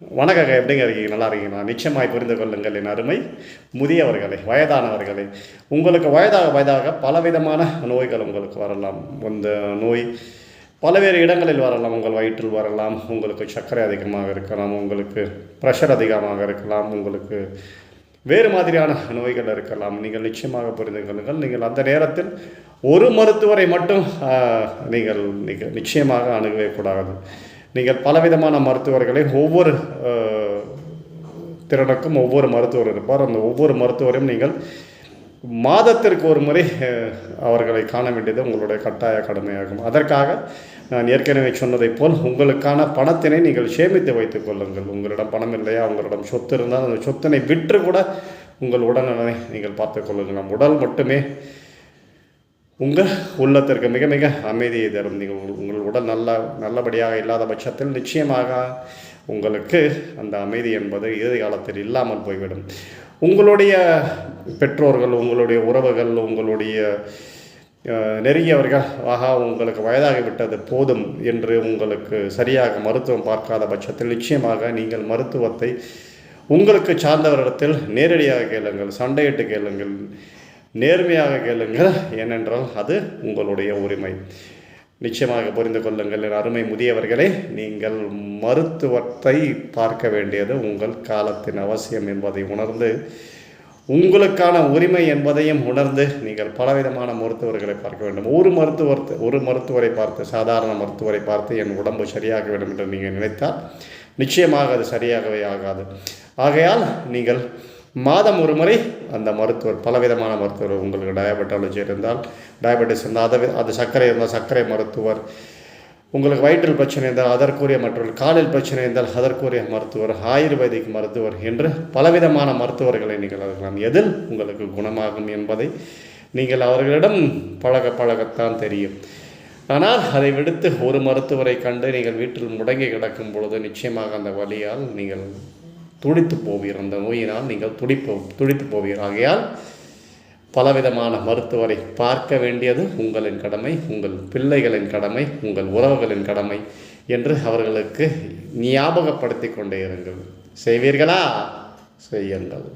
வணக்கங்க. எப்படிங்க இருக்கீங்க? நல்லா இருக்கீங்களா? நிச்சயமாய் புரிந்து கொள்ளுங்கள் என் அருமை முதியவர்களே, வயதானவர்களே. உங்களுக்கு வயதாக வயதாக பலவிதமான நோய்கள் உங்களுக்கு வரலாம். இந்த நோய் பல்வேறு இடங்களில் வரலாம். உங்கள் வயிற்றில் வரலாம், உங்களுக்கு சர்க்கரை அதிகமாக இருக்கலாம், உங்களுக்கு ப்ரெஷர் அதிகமாக இருக்கலாம், உங்களுக்கு வேறு மாதிரியான நோய்கள் இருக்கலாம். நீங்கள் நிச்சயமாக புரிந்து கொள்ளுங்கள். நீங்கள் அந்த நேரத்தில் ஒரு மருத்துவரை மட்டும் நீங்கள் நீங்கள் நிச்சயமாக அணுகவே கூடாது. நீங்கள் பலவிதமான மருத்துவர்களை ஒவ்வொரு திறனுக்கும் ஒவ்வொரு மருத்துவர் இருப்பார். அந்த ஒவ்வொரு மருத்துவரையும் நீங்கள் மாதத்திற்கு ஒரு முறை அவர்களை காண வேண்டியது உங்களுடைய கட்டாய கடமையாகும். அதற்காக நான் ஏற்கனவே சொன்னதைப் போல் உங்களுக்கான பணத்தினை நீங்கள் சேமித்து வைத்துக் கொள்ளுங்கள். உங்களிடம் பணம் இல்லையா, உங்களிடம் சொத்து இருந்தால் அந்த சொத்தினை விற்று கூட உங்கள் உடல்நலனை நீங்கள் பார்த்து கொள்ளுங்கள். உடல் மட்டுமே உங்கள் உள்ளத்திற்கு மிக மிக அமைதியை தரும். நீங்கள் உங்கள் உடல் நல்லபடியாக இல்லாத பட்சத்தில் நிச்சயமாக உங்களுக்கு அந்த அமைதி என்பது இறுதி காலத்தில் இல்லாமல் போய்விடும். உங்களுடைய பெற்றோர்கள், உங்களுடைய உறவுகள், உங்களுடைய நெருங்கியவர்கள் உங்களுக்கு வயதாகிவிட்டது போதும் என்று உங்களுக்கு சரியாக மருத்துவம் பார்க்காத பட்சத்தில் நிச்சயமாக நீங்கள் மருத்துவத்தை உங்களுக்கு சார்ந்தவரிடத்தில் நேரடியாக கேளுங்கள், சண்டையிட்டு கேளுங்கள், நேர்மையாக கேளுங்கள். ஏனென்றால் அது உங்களுடைய உரிமை. நிச்சயமாக புரிந்து கொள்ளுங்கள் என் அருமை முதியவர்களே. நீங்கள் மருத்துவத்தை பார்க்க வேண்டியது உங்கள் காலத்தின் அவசியம் என்பதை உணர்ந்து, உங்களுக்கான உரிமை என்பதையும் உணர்ந்து நீங்கள் பலவிதமான மருத்துவர்களை பார்க்க வேண்டும். ஒரு மருத்துவரை பார்த்து, சாதாரண மருத்துவரை பார்த்து என் உடம்பு சரியாக வேண்டும் என்று நீங்கள் நினைத்தால் நிச்சயமாக அது சரியாகவே ஆகாது. ஆகையால் நீங்கள் மாதம் ஒரு முறை அந்த மருத்துவர், பலவிதமான மருத்துவர், உங்களுக்கு டயபெட்டாலஜி இருந்தால் டயபெட்டிஸ் இருந்தால் அது சர்க்கரை இருந்தால் சர்க்கரை மருத்துவர், உங்களுக்கு வயிற்றில் பிரச்சனை இருந்தால் அதற்குரிய மற்றொரு, காலில் பிரச்சனை இருந்தால் அதற்குரிய மருத்துவர், ஆயுர்வேதிக் மருத்துவர் என்று பலவிதமான மருத்துவர்களை நீங்கள் அணுகலாம். எதில் உங்களுக்கு குணமாகும் என்பதை நீங்கள் அவர்களிடம் பழகத்தான் தெரியும். ஆனால் அதை விடுத்து ஒரு மருத்துவரை கண்டு நீங்கள் வீட்டில் முடங்கி கிடக்கும் பொழுது நிச்சயமாக அந்த வலியால் நீங்கள் துடித்து போவீர். அந்த நோயினால் நீங்கள் துடித்து போவீர். ஆகையால் பலவிதமான மருத்துவரை பார்க்க வேண்டியது உங்களின் கடமை, உங்கள் பிள்ளைகளின் கடமை, உங்கள் உறவுகளின் கடமை என்று அவர்களுக்கு ஞாபகப்படுத்தி கொண்டே இருங்கள். செய்வீர்களா? செய்யுங்கள்.